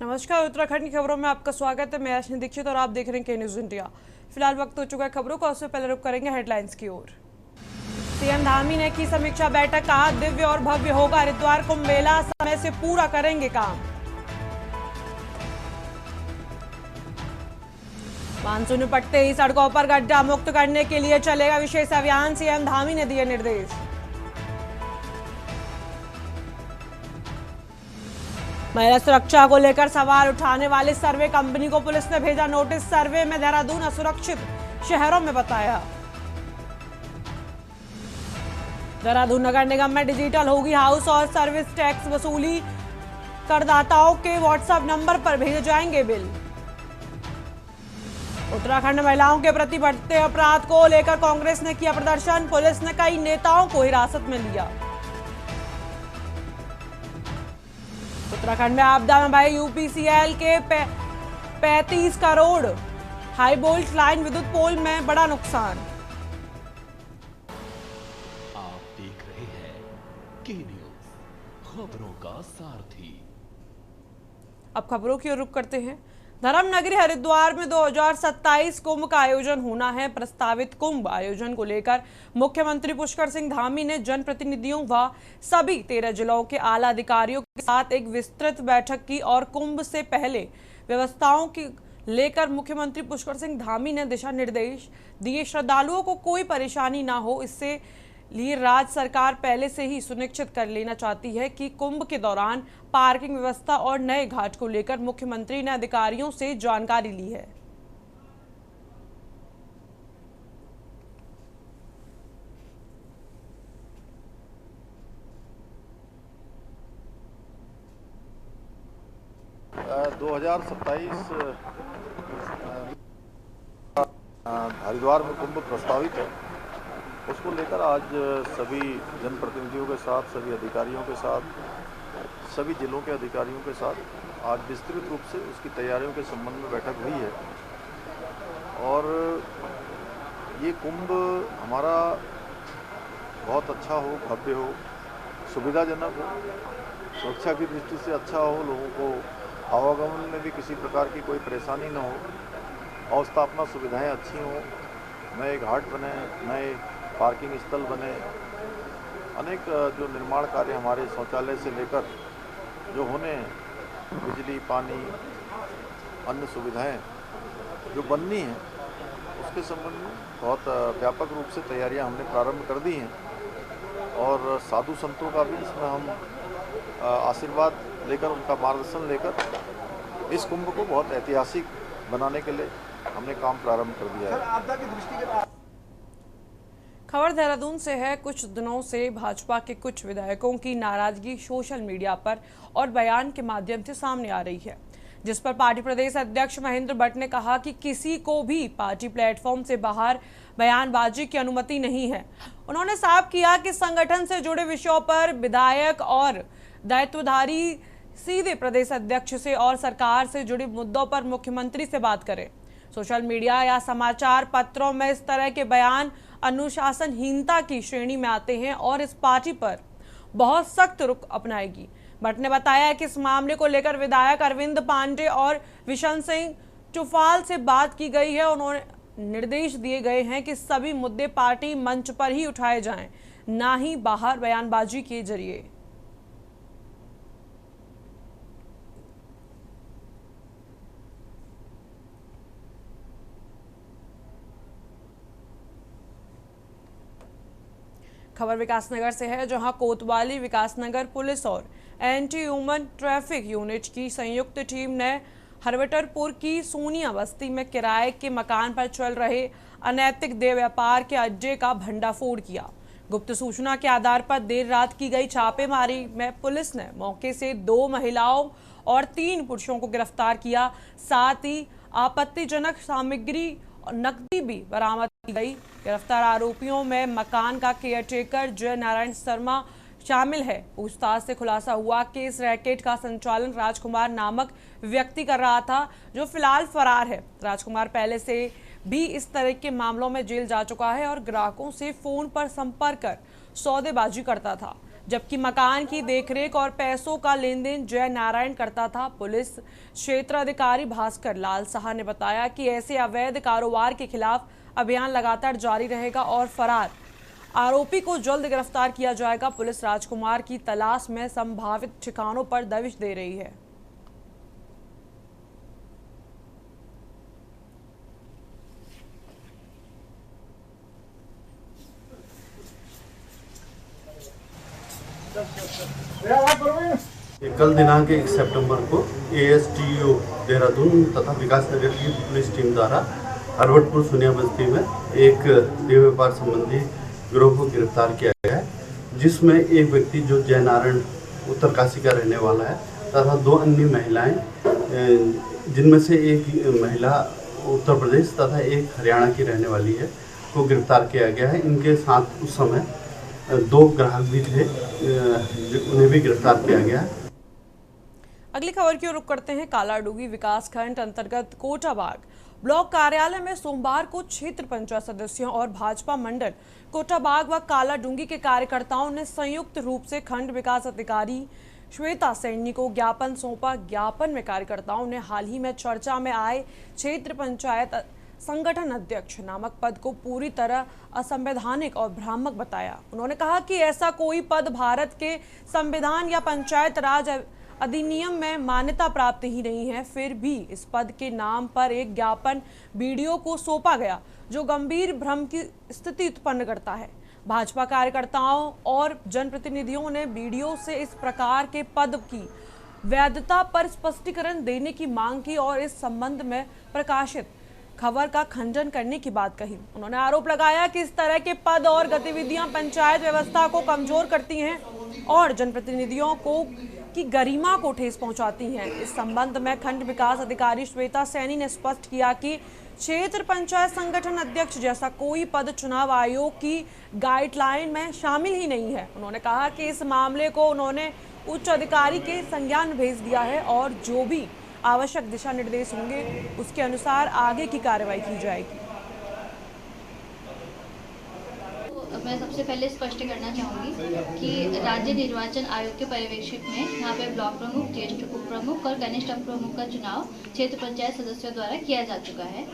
नमस्कार, उत्तराखंड की खबरों में आपका स्वागत है। मैं आशनी दीक्षित और आप देख रहे हैं के न्यूज इंडिया। फिलहाल वक्त हो चुका है खबरों का, उससे पहले रुक करेंगे हेडलाइंस की ओर। सीएम धामी ने की समीक्षा बैठक, कहा दिव्य और भव्य होगा हरिद्वार कुंभ मेला, समय से पूरा करेंगे काम। मानसून निपटते ही सड़कों पर गड्ढा मुक्त करने के लिए चलेगा विशेष अभियान, सीएम धामी ने दिए निर्देश। महिला सुरक्षा को लेकर सवाल उठाने वाले सर्वे कंपनी को पुलिस ने भेजा नोटिस, सर्वे में देहरादून असुरक्षित शहरों में बताया। देहरादून नगर निगम में डिजिटल होगी हाउस और सर्विस टैक्स वसूली, करदाताओं के व्हाट्सएप नंबर पर भेजे जाएंगे बिल। उत्तराखंड महिलाओं के प्रति बढ़ते अपराध को लेकर कांग्रेस ने किया प्रदर्शन, पुलिस ने कई नेताओं को हिरासत में लिया। उत्तराखंड में आपदा में भाई यूपीसीएल के 35 करोड़, हाई वोल्ट लाइन विद्युत पोल में बड़ा नुकसान। आप देख रहे हैं के न्यूज, खबरों का सारथी। अब खबरों की ओर रुख करते हैं। धर्म नगरी हरिद्वार में 2027 कुंभ का आयोजन होना है। प्रस्तावित कुंभ आयोजन को लेकर मुख्यमंत्री पुष्कर सिंह धामी ने जनप्रतिनिधियों व सभी 13 जिलों के आला अधिकारियों के साथ एक विस्तृत बैठक की और कुंभ से पहले व्यवस्थाओं की लेकर मुख्यमंत्री पुष्कर सिंह धामी ने दिशा निर्देश दिए। श्रद्धालुओं को कोई परेशानी ना हो, इससे लिए राज्य सरकार पहले से ही सुनिश्चित कर लेना चाहती है कि कुंभ के दौरान पार्किंग व्यवस्था और नए घाट को लेकर मुख्यमंत्री ने अधिकारियों से जानकारी ली है। uh, 2027 हरिद्वार में कुंभ प्रस्तावित है, उसको लेकर आज सभी जनप्रतिनिधियों के साथ, सभी अधिकारियों के साथ, सभी जिलों के अधिकारियों के साथ आज विस्तृत रूप से उसकी तैयारियों के संबंध में बैठक हुई है। और ये कुंभ हमारा बहुत अच्छा हो, भव्य हो, सुविधाजनक हो, सुरक्षा की दृष्टि से अच्छा हो, लोगों को आवागमन में भी किसी प्रकार की कोई परेशानी न हो, अवस्थापना सुविधाएं अच्छी हों, नए घाट बने, नए पार्किंग स्थल बने, अनेक जो निर्माण कार्य हमारे शौचालय से लेकर जो होने, बिजली, पानी, अन्य सुविधाएं जो बननी हैं, उसके संबंध में बहुत व्यापक रूप से तैयारियां हमने प्रारंभ कर दी हैं। और साधु संतों का भी इसमें हम आशीर्वाद लेकर, उनका मार्गदर्शन लेकर इस कुंभ को बहुत ऐतिहासिक बनाने के लिए हमने काम प्रारंभ कर दिया है। खबर देहरादून से है। कुछ दिनों से भाजपा के कुछ विधायकों की नाराजगी सोशल मीडिया पर और बयान के माध्यम से सामने आ रही है, जिस पर पार्टी प्रदेश अध्यक्ष महेंद्र भट्ट ने कहा कि किसी को भी पार्टी प्लेटफॉर्म से बाहर बयानबाजी की अनुमति नहीं है। उन्होंने साफ किया कि संगठन से जुड़े विषयों पर विधायक और दायित्वधारी सीधे प्रदेश अध्यक्ष से और सरकार से जुड़े मुद्दों पर मुख्यमंत्री से बात करें। सोशल मीडिया या समाचार पत्रों में इस तरह के बयान अनुशासनहीनता की श्रेणी में आते हैं और इस पार्टी पर बहुत सख्त रुख अपनाएगी। भट्ट ने बताया कि इस मामले को लेकर विधायक अरविंद पांडे और विशन सिंह चुफाल से बात की गई है। उन्होंने निर्देश दिए गए हैं कि सभी मुद्दे पार्टी मंच पर ही उठाए जाएं, ना ही बाहर बयानबाजी के जरिए। खबर विकासनगर से है, जहां कोतवाली विकासनगर पुलिस और एंटी ह्यूमन ट्रैफिक यूनिट की संयुक्त टीम ने हरवटरपुर की सोनिया बस्ती में किराए के मकान पर चल रहे अनैतिक देह व्यापार के अड्डे का भंडाफोड़ किया। गुप्त सूचना के आधार पर देर रात की गई छापेमारी में पुलिस ने मौके से 2 महिलाओं और 3 पुरुषों को गिरफ्तार किया। साथ ही आपत्तिजनक सामग्री और नकदी भी बरामद की गई। गिरफ्तार आरोपियों में मकान का केयरटेकर जय नारायण शर्मा शामिल है। पूछताछ से खुलासा हुआ कि इस रैकेट का संचालन राजकुमार नामक व्यक्ति कर रहा था, जो फिलहाल फरार है। राजकुमार पहले से भी इस तरह के मामलों में जेल जा चुका है और ग्राहकों से फोन पर संपर्क कर सौदेबाजी करता था। जबकि मकान की देखरेख और पैसों का लेन देन जय नारायण करता था। पुलिस क्षेत्र अधिकारी भास्कर लाल साहा ने बताया कि ऐसे अवैध कारोबार के खिलाफ अभियान लगातार जारी रहेगा और फरार आरोपी को जल्द गिरफ्तार किया जाएगा। पुलिस राजकुमार की तलाश में संभावित ठिकानों पर दबिश दे रही है। कल दिनांक 1 सितंबर को ASTO देहरादून तथा विकास नगर की पुलिस टीम द्वारा हरवटपुर सुनिया बस्ती में एक देह व्यापार संबंधी गिरोह को गिरफ्तार किया गया है, जिसमें एक व्यक्ति जो जय नारायण उत्तरकाशी का रहने वाला है तथा 2 अन्य महिलाएं, जिनमें से एक महिला उत्तर प्रदेश तथा एक हरियाणा की रहने वाली है, को गिरफ्तार किया गया है। इनके साथ उस समय 2 ग्राहक भी थे, उन्हें भी गिरफ्तार किया गया है। अगली खबर की ओर रुख करते हैं। कालाडूंगी विकासखंड अंतर्गत कोटाबाग ब्लॉक कार्यालय में सोमवार को क्षेत्र पंचायत सदस्यों और भाजपा मंडल कोटाबाग व कालाडूंगी के कार्यकर्ताओं ने संयुक्त रूप से खंड विकास अधिकारी श्वेता सैनी को ज्ञापन सौंपा। ज्ञापन में कार्यकर्ताओं ने हाल ही में चर्चा में आए क्षेत्र पंचायत संगठन अध्यक्ष नामक पद को पूरी तरह असंवैधानिक और भ्रामक बताया। उन्होंने कहा कि ऐसा कोई पद भारत के संविधान या पंचायत राज अधिनियम में मान्यता प्राप्त ही नहीं है। फिर भी इस पद के नाम पर एक ज्ञापन बीडीओ को सौंपा गया, जो गंभीर भ्रम की स्थिति उत्पन्न करता है। भाजपा कार्यकर्ताओं और जनप्रतिनिधियों ने बीडीओ से इस प्रकार के पद की वैधता पर स्पष्टीकरण देने की मांग की और इस संबंध में प्रकाशित खबर का खंडन करने की बात कही। उन्होंने आरोप लगाया कि इस तरह के पद और गतिविधियां पंचायत व्यवस्था को कमजोर करती हैं और जनप्रतिनिधियों को की गरिमा को ठेस पहुंचाती हैं। इस संबंध में खंड विकास अधिकारी श्वेता सैनी ने स्पष्ट किया कि क्षेत्र पंचायत संगठन अध्यक्ष जैसा कोई पद चुनाव आयोग की गाइडलाइन में शामिल ही नहीं है। उन्होंने कहा कि इस मामले को उन्होंने उच्च अधिकारी के संज्ञान में भेज दिया है और जो भी आवश्यक दिशा निर्देश होंगे उसके अनुसार आगे की कार्रवाई की जाएगी। मैं सबसे पहले स्पष्ट करना चाहूँगी कि राज्य निर्वाचन आयोग के पर्यवेक्षक में यहाँ पे ब्लॉक प्रमुख, ज्येष्ठ उप प्रमुख और कनिष्ठ उप प्रमुख का चुनाव क्षेत्र पंचायत सदस्यों द्वारा किया जा चुका है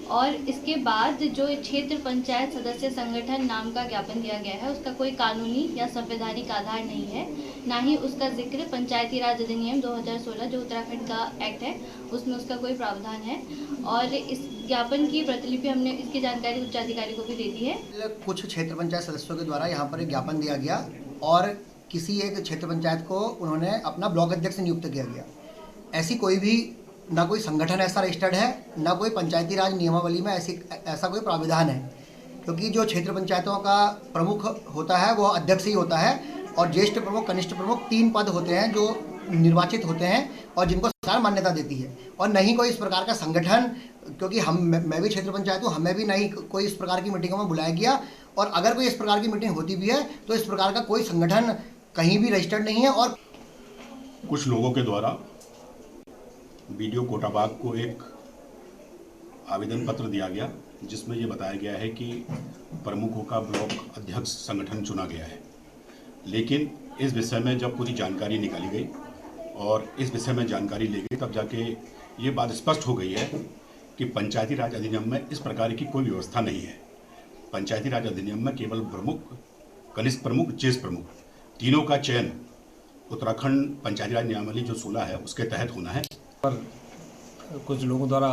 और इसके बाद जो क्षेत्र पंचायत सदस्य संगठन नाम का ज्ञापन दिया गया है उसका कोई कानूनी या संवैधानिक आधार नहीं है, ना ही उसका जिक्र पंचायती राज अधिनियम 2016 जो उत्तराखंड का एक्ट है उसमें उसका कोई प्रावधान है और इस ज्ञापन की प्रतिलिपि हमने इसकी जानकारी उच्चाधिकारी को भी दे दी है। कुछ क्षेत्र पंचायत सदस्यों के द्वारा यहाँ पर एक ज्ञापन दिया गया और किसी एक क्षेत्र पंचायत को उन्होंने अपना ब्लॉक अध्यक्ष नियुक्त किया गया। ऐसी कोई भी ना कोई संगठन ऐसा रजिस्टर्ड है, ना कोई पंचायती राज नियमावली में ऐसा कोई प्राविधान है, क्योंकि जो क्षेत्र पंचायतों का प्रमुख होता है वो अध्यक्ष ही होता है और ज्येष्ठ प्रमुख, कनिष्ठ प्रमुख 3 पद होते हैं जो निर्वाचित होते हैं और जिनको सरकार मान्यता देती है और नहीं कोई इस प्रकार का संगठन, क्योंकि मैं भी क्षेत्र पंचायत हूँ, हमें भी नहीं कोई इस प्रकार की मीटिंगों में बुलाया गया और अगर कोई इस प्रकार की मीटिंग होती भी है तो इस प्रकार का कोई संगठन कहीं भी रजिस्टर्ड नहीं है। और कुछ लोगों के द्वारा बीडीओ कोटाबाग को एक आवेदन पत्र दिया गया जिसमें ये बताया गया है कि प्रमुखों का ब्लॉक अध्यक्ष संगठन चुना गया है, लेकिन इस विषय में जब पूरी जानकारी निकाली गई और इस विषय में जानकारी ली गई तब जाके ये बात स्पष्ट हो गई है कि पंचायती राज अधिनियम में इस प्रकार की कोई व्यवस्था नहीं है। पंचायती राज अधिनियम में केवल प्रमुख, कनिष्ठ प्रमुख, ज्येष्ठ प्रमुख तीनों का चयन उत्तराखंड पंचायती राज नियमावली जो 16 है उसके तहत होना है। पर कुछ लोगों द्वारा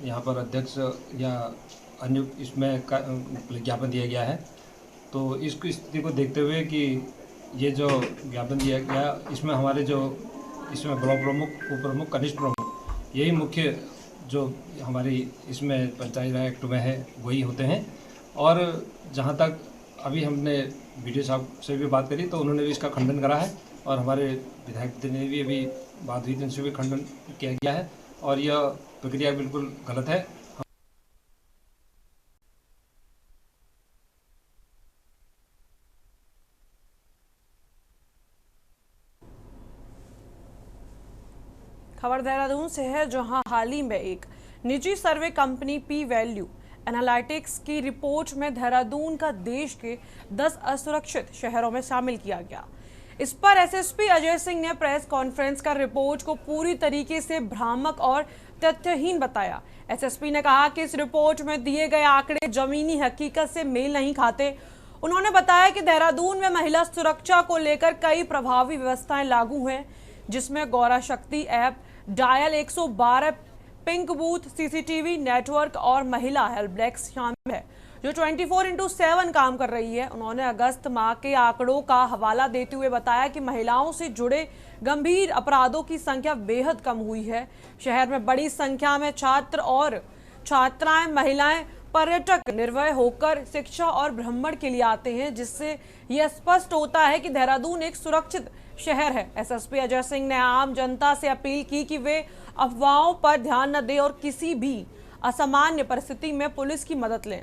यहाँ पर अध्यक्ष या अन्य इसमें ज्ञापन दिया गया है, तो इस स्थिति को देखते हुए कि ये जो ज्ञापन दिया गया इसमें हमारे जो इसमें ब्लॉक प्रमुख, उप प्रमुख, कनिष्ठ प्रमुख यही मुख्य जो हमारी इसमें पंचायत राज एक्ट में है वही होते हैं। और जहाँ तक अभी हमने बीडीओ साहब से भी बात करी तो उन्होंने भी इसका खंडन करा है और हमारे विधायक प्रतिनिधि भी अभी बात हुई जिनसे भी खंडन किया गया है और यह प्रक्रिया बिल्कुल गलत है। खबर देहरादून से है, जहां हाल ही में एक निजी सर्वे कंपनी पी वैल्यू एनालिटिक्स की रिपोर्ट में देहरादून का देश के 10 असुरक्षित शहरों में शामिल किया गया। इस पर एसएसपी अजय सिंह ने प्रेस कॉन्फ्रेंस कर रिपोर्ट को पूरी तरीके से भ्रामक और तथ्यहीन बताया। एसएसपी ने कहा कि इस रिपोर्ट में दिए गए आंकड़े जमीनी हकीकत से मेल नहीं खाते। उन्होंने बताया कि देहरादून में महिला सुरक्षा को लेकर कई प्रभावी व्यवस्थाएं लागू हैं, जिसमें गौरा शक्ति app, dial 112, pink booth, CCTV network और महिला हेल्प डेस्क शामिल है, जो 24/7 काम कर रही है। उन्होंने अगस्त माह के आंकड़ों का हवाला देते हुए बताया कि महिलाओं से जुड़े गंभीर अपराधों की संख्या बेहद कम हुई है। शहर में बड़ी संख्या में छात्र और छात्राएं, महिलाएं, पर्यटक निर्भय होकर शिक्षा और भ्रमण के लिए आते हैं, जिससे यह स्पष्ट होता है कि देहरादून एक सुरक्षित शहर है। एसएसपी अजय सिंह ने आम जनता से अपील की कि वे अफवाहों पर ध्यान न दें और किसी भी असामान्य परिस्थिति में पुलिस की मदद लें।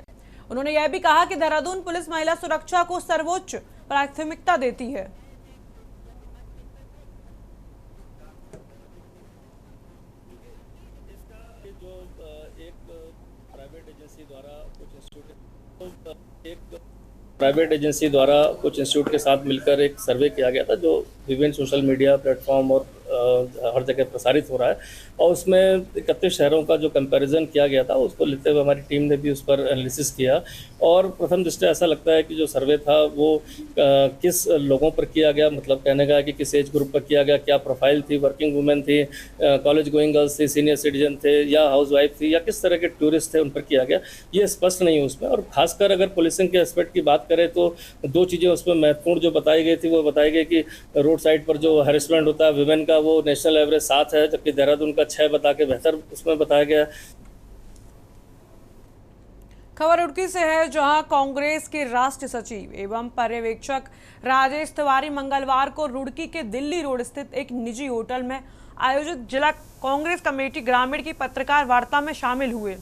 उन्होंने यह भी कहा कि देहरादून पुलिस महिला सुरक्षा को सर्वोच्च प्राथमिकता देती है। प्राइवेट एजेंसी द्वारा कुछ इंस्टीट्यूट के साथ मिलकर एक सर्वे किया गया था, जो विभिन्न सोशल मीडिया प्लेटफॉर्म और हर जगह प्रसारित हो रहा है, और उसमें 31 शहरों का जो कंपैरिजन किया गया था उसको लेते हुए हमारी टीम ने भी उस पर एनालिसिस किया। और प्रथम दृष्टया ऐसा लगता है कि जो सर्वे था वो किस लोगों पर किया गया, मतलब कहने का कि किस एज ग्रुप पर किया गया, क्या प्रोफाइल थी, वर्किंग वुमेन थी, कॉलेज गोइंग गर्ल्स थी, सीनियर सिटीजन थे या हाउस वाइफ थी, या किस तरह के टूरिस्ट थे उन पर किया गया, ये स्पष्ट नहीं है उसमें। और खासकर अगर पुलिसिंग के एस्पेक्ट की बात करें तो दो चीज़ें उसमें महत्वपूर्ण जो बताई गई थी, वो बताई गई कि रोड साइड पर जो हैरेसमेंट होता है विमेन का, वो नेशनल एवरेज 7 है, जबकि देहरादून का 6 बता के बेहतर उसमें बताया गया। खबर रुड़की से है, जहां कांग्रेस के राष्ट्रीय सचिव एवं पर्यवेक्षक राजेश तिवारी मंगलवार को रुड़की के दिल्ली रोड स्थित एक निजी होटल में आयोजित जिला कांग्रेस कमेटी ग्रामीण की पत्रकार वार्ता में शामिल हुए।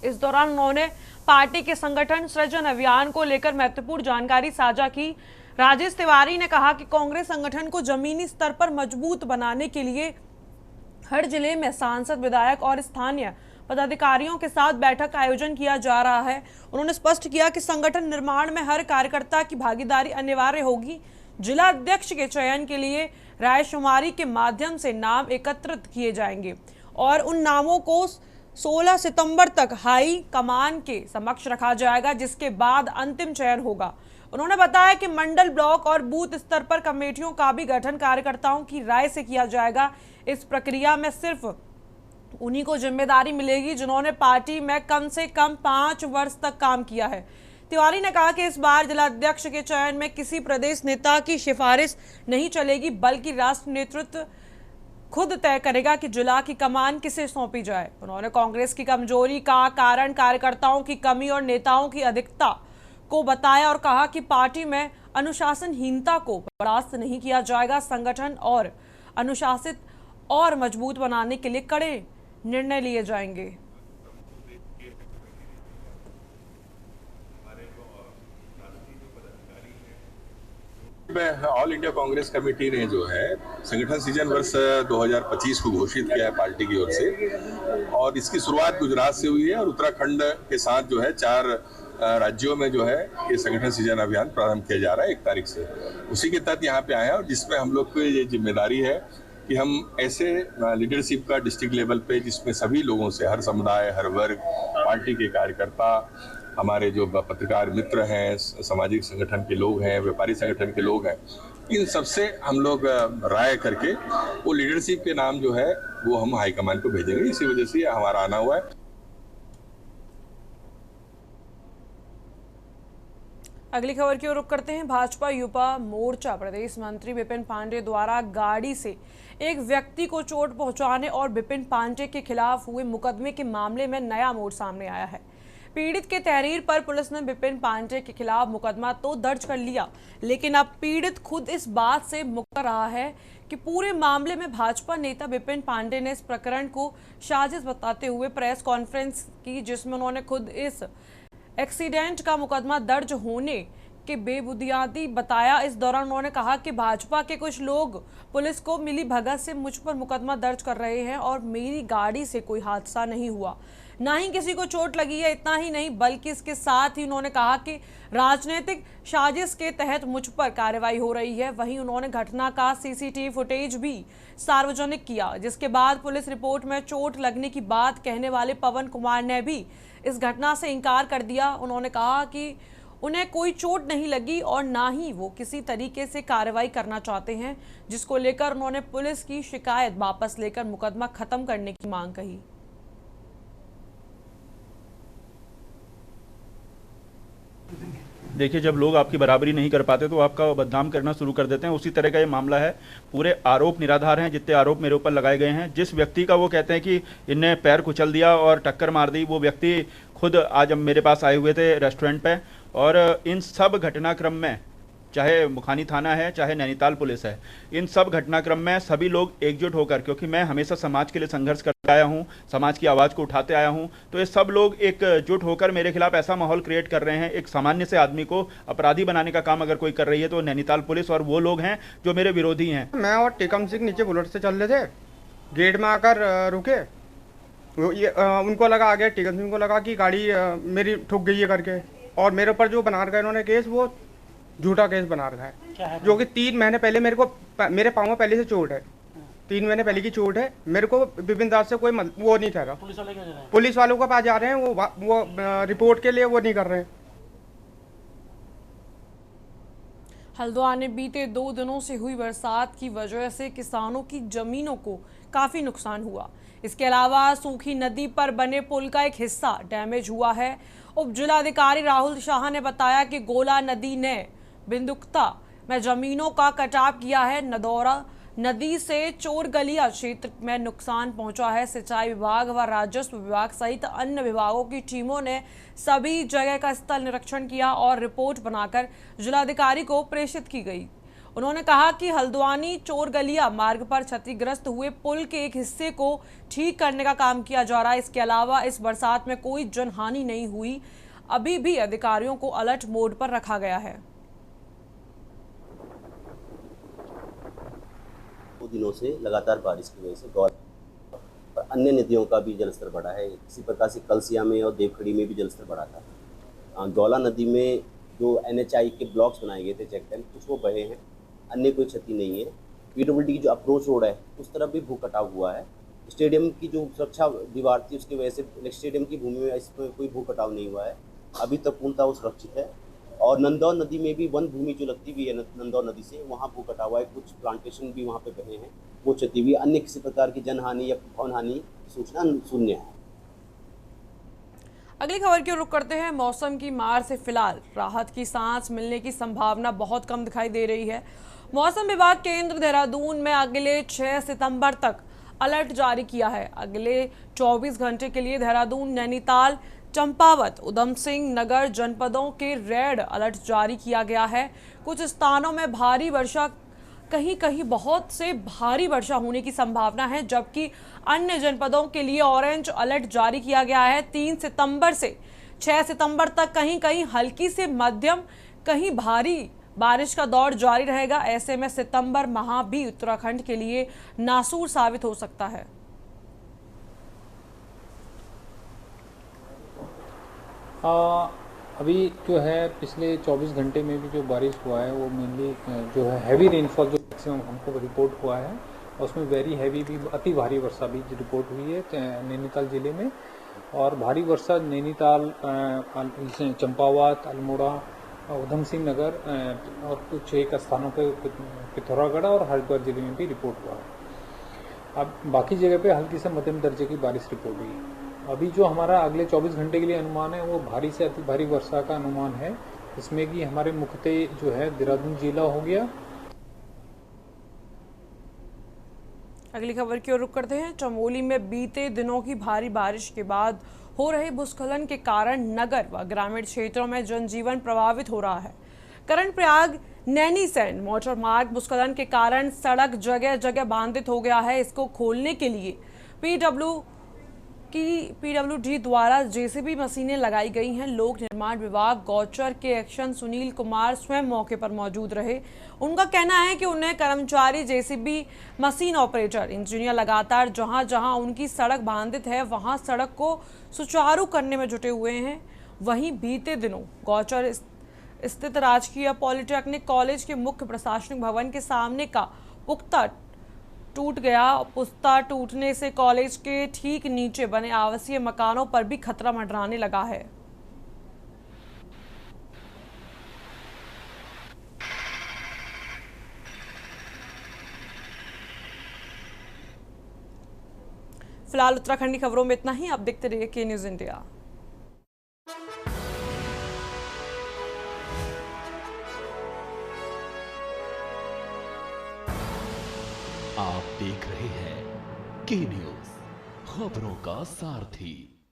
इस दौरान उन्होंने पार्टी के संगठन सृजन अभियान को लेकर महत्वपूर्ण जानकारी साझा की। राजेश तिवारी ने कहा कि कांग्रेस संगठन को जमीनी स्तर पर मजबूत बनाने के लिए हर जिले में सांसद, विधायक और स्थानीय पदाधिकारियों के साथ बैठक का आयोजन किया जा रहा है। उन्होंने स्पष्ट किया कि संगठन निर्माण में हर कार्यकर्ता की भागीदारी अनिवार्य होगी। जिला अध्यक्ष के चयन के लिए रायशुमारी के माध्यम से नाम एकत्रित किए जाएंगे और उन नामों को 16 सितंबर तक हाई कमान के समक्ष रखा जाएगा, जिसके बाद अंतिम चयन होगा। उन्होंने बताया कि मंडल, ब्लॉक और बूथ स्तर पर कमेटियों का भी गठन कार्यकर्ताओं की राय से किया जाएगा। इस प्रक्रिया में सिर्फ उन्हीं को जिम्मेदारी मिलेगी जिन्होंने पार्टी में कम से कम 5 वर्ष तक काम किया है। तिवारी ने कहा कि इस बार जिलाध्यक्ष के चयन में किसी प्रदेश नेता की सिफारिश नहीं चलेगी, बल्कि राष्ट्रीय नेतृत्व खुद तय करेगा कि जिला की कमान किसे सौंपी जाए। उन्होंने कांग्रेस की कमजोरी का कारण कार्यकर्ताओं की कमी और नेताओं की अधिकता को बताया और कहा कि पार्टी में अनुशासनहीनता को बर्दाश्त नहीं किया जाएगा। संगठन और अनुशासित और मजबूत बनाने के लिए कड़े निर्णय लिए जाएंगे। ऑल इंडिया कांग्रेस कमेटी ने जो है संगठन सृजन वर्ष 2025 को घोषित किया है पार्टी की ओर से, और इसकी शुरुआत गुजरात से हुई है और उत्तराखंड के साथ जो है 4 राज्यों में जो है ये संगठन सृजन अभियान प्रारंभ किया जा रहा है 1 तारीख से। उसी के तहत यहाँ पे आए हैं और जिसमें हम लोग को ये जिम्मेदारी है कि हम ऐसे लीडरशिप का डिस्ट्रिक्ट लेवल पे जिसमें सभी लोगों से, हर समुदाय, हर वर्ग, पार्टी के कार्यकर्ता, हमारे जो पत्रकार मित्र हैं, सामाजिक संगठन के लोग हैं, व्यापारी संगठन के लोग हैं, इन सबसे हम लोग राय करके वो लीडरशिप के नाम जो है वो हम हाईकमान को भेजेंगे। इसी वजह से हमारा आना हुआ है। अगली खबर की ओर रुख करते हैं। भाजपा युवा मोर्चा प्रदेश मंत्री विपिन पांडे द्वारा गाड़ी से एक व्यक्ति को चोट पहुंचाने और विपिन पांडे के खिलाफ हुए मुकदमे के मामले में नया मोड़ सामने आया है। पीड़ित के तहरीर पर पुलिस ने विपिन पांडे के खिलाफ मुकदमा तो दर्ज कर लिया, लेकिन अब पीड़ित खुद इस बात से मुकर रहा है कि पूरे मामले में भाजपा नेता विपिन पांडे ने इस प्रकरण को साजिश बताते हुए प्रेस कॉन्फ्रेंस की, जिसमें उन्होंने खुद इस एक्सीडेंट का मुकदमा दर्ज होने के बेबुनियादी बताया। इस दौरान उन्होंने कहा कि भाजपा के कुछ लोग पुलिस को मिली भगत से मुझ पर मुकदमा दर्ज कर रहे हैं और मेरी गाड़ी से कोई हादसा नहीं हुआ। ना ही किसी को चोट लगी है। इतना ही नहीं बल्कि इसके साथ ही उन्होंने कहा कि राजनीतिक साजिश के तहत मुझ पर कार्रवाई हो रही है। वहीं उन्होंने घटना का सीसीटीवी फुटेज भी सार्वजनिक किया, जिसके बाद पुलिस रिपोर्ट में चोट लगने की बात कहने वाले पवन कुमार ने भी इस घटना से इनकार कर दिया। उन्होंने कहा कि उन्हें कोई चोट नहीं लगी और ना ही वो किसी तरीके से कार्रवाई करना चाहते हैं, जिसको लेकर उन्होंने पुलिस की शिकायत वापस लेकर मुकदमा खत्म करने की मांग कही। देखिए, जब लोग आपकी बराबरी नहीं कर पाते तो आपका बदनाम करना शुरू कर देते हैं। उसी तरह का ये मामला है। पूरे आरोप निराधार हैं जितने आरोप मेरे ऊपर लगाए गए हैं। जिस व्यक्ति का वो कहते हैं कि इनने पैर कुचल दिया और टक्कर मार दी, वो व्यक्ति खुद आज मेरे पास आए हुए थे रेस्टोरेंट पे। और इन सब घटनाक्रम में, चाहे मुखानी थाना है चाहे नैनीताल पुलिस है, इन सब घटनाक्रम में सभी लोग एकजुट होकर, क्योंकि मैं हमेशा समाज के लिए संघर्ष करते आया हूं, समाज की आवाज़ को उठाते आया हूं, तो ये सब लोग एकजुट होकर मेरे खिलाफ ऐसा माहौल क्रिएट कर रहे हैं। एक सामान्य से आदमी को अपराधी बनाने का काम अगर कोई कर रही है तो नैनीताल पुलिस और वो लोग हैं जो मेरे विरोधी हैं। मैं और टेकम सिंह नीचे बुलेट से चल रहे थे, गेट में आकर रुके। उनको लगा, आगे टेकम सिंह को लगा कि गाड़ी मेरी ठुक गई है करके, और मेरे ऊपर जो बना रखा है इन्होंने केस, वो झूठा केस बना रखा है, जो कि 3 महीने पहले मेरे पाँव में पहले से चोट है। 3 महीने पहले की चोट है। मेरे को विपिन दास से कोई वो नहीं था। पुलिस वालों के पास जा रहे हैं, वो रिपोर्ट के लिए वो नहीं कर रहे हैं। हल्द्वानी में बीते 2 दिनों से हुई बरसात की वजह से किसानों की जमीनों को काफी नुकसान हुआ। इसके अलावा सूखी नदी पर बने पुल का एक हिस्सा डैमेज हुआ है। उप जिलाधिकारी राहुल शाह ने बताया कि गोला नदी ने बिंदुक्ता में जमीनों का कटाव किया है। नदौरा नदी से चोरगलिया क्षेत्र में नुकसान पहुंचा है। सिंचाई विभाग व राजस्व विभाग सहित अन्य विभागों की टीमों ने सभी जगह का स्थल निरीक्षण किया और रिपोर्ट बनाकर जिलाधिकारी को प्रेषित की गई। उन्होंने कहा कि हल्द्वानी चोरगलिया मार्ग पर क्षतिग्रस्त हुए पुल के एक हिस्से को ठीक करने का काम किया जा रहा है। इसके अलावा इस बरसात में कोई जनहानि नहीं हुई। अभी भी अधिकारियों को अलर्ट मोड पर रखा गया है। दिनों से लगातार बारिश की वजह से गौला और अन्य नदियों का भी जलस्तर बढ़ा है। इसी प्रकार से कलसिया में और देवखड़ी में भी जलस्तर बढ़ा था। गौला नदी में जो NHI के ब्लॉक्स बनाए गए थे, चेक डैम, कुछ वो बहे हैं, अन्य कोई क्षति नहीं है। PWD की जो अप्रोच रोड है उस तरफ भी भू कटाव हुआ है। स्टेडियम की जो सुरक्षा दीवार थी उसकी वजह से स्टेडियम की भूमि में इसमें कोई भू कटाव नहीं हुआ है, अभी तक पूर्णतः वो सुरक्षित है। और नंदौर नदी में भी वन भूमि जो लगती हुई है नंदौर नदी से, वहाँ भू कटाव हुआ है। कुछ प्लांटेशन भी वहाँ पे बहे हैं, वो क्षति हुई। अन्य किसी प्रकार की जनहानि या भवन हानि की सूचना शून्य है। अगली खबर की ओर रुख करते हैं। मौसम की मार से फिलहाल राहत की सांस मिलने की संभावना बहुत कम दिखाई दे रही है। मौसम विभाग केंद्र देहरादून में अगले 6 सितंबर तक अलर्ट जारी किया है। अगले 24 घंटे के लिए देहरादून, नैनीताल, चंपावत, उधम सिंह नगर जनपदों के रेड अलर्ट जारी किया गया है। कुछ स्थानों में भारी वर्षा, कहीं कहीं बहुत से भारी वर्षा होने की संभावना है, जबकि अन्य जनपदों के लिए ऑरेंज अलर्ट जारी किया गया है। 3 सितंबर से 6 सितंबर तक कहीं कहीं हल्की से मध्यम, कहीं भारी बारिश का दौर जारी रहेगा। ऐसे में सितंबर माह भी उत्तराखंड के लिए नासूर साबित हो सकता है। अभी जो है पिछले 24 घंटे में भी जो बारिश हुआ है वो मेनली जो है हैवी रेनफॉल जो मैक्सिमम हमको रिपोर्ट हुआ है, उसमें वेरी हैवी भी, अति भारी वर्षा भी रिपोर्ट हुई है नैनीताल जिले में। और भारी वर्षा नैनीताल, चंपावत, अल्मोड़ा, उधम सिंह नगर और कुछ एक स्थानों पर पिथौरागढ़ और हरिद्वार जिले में भी रिपोर्ट हुआ है। अब बाकी जगह पे हल्की से मध्यम दर्जे की बारिश रिपोर्ट हुई है। अभी जो हमारा अगले 24 घंटे के लिए अनुमान है वो भारी से अति भारी वर्षा का अनुमान है। इसमें कि हमारे मुख्यतः जो है देहरादून जिला हो गया। अगली खबर की ओर रुख करते हैं। चमोली में बीते दिनों की भारी बारिश के बाद हो रहे भूस्खलन के कारण नगर व ग्रामीण क्षेत्रों में जनजीवन प्रभावित हो रहा है। कर्णप्रयाग नैनीसैंण मोटर मार्ग भूस्खलन के कारण सड़क जगह जगह बाधित हो गया है। इसको खोलने के लिए PW कि पीडब्ल्यूडी द्वारा जेसीबी मशीनें लगाई गई हैं। लोक निर्माण विभाग गौचर के एक्शन सुनील कुमार स्वयं मौके पर मौजूद रहे। उनका कहना है कि उन्हें कर्मचारी जेसीबी मशीन ऑपरेटर इंजीनियर लगातार जहां जहां उनकी सड़क बाधित है वहां सड़क को सुचारू करने में जुटे हुए हैं। वहीं बीते दिनों गौचर स्थित राजकीय पॉलिटेक्निक कॉलेज के मुख्य प्रशासनिक भवन के सामने का पुख्ता टूट गया। पुख्ता टूटने से कॉलेज के ठीक नीचे बने आवासीय मकानों पर भी खतरा मंडराने लगा है। फिलहाल उत्तराखंड की खबरों में इतना ही। आप देखते रहिए के न्यूज़ इंडिया। आप देख रहे हैं के न्यूज़, खबरों का सारथी।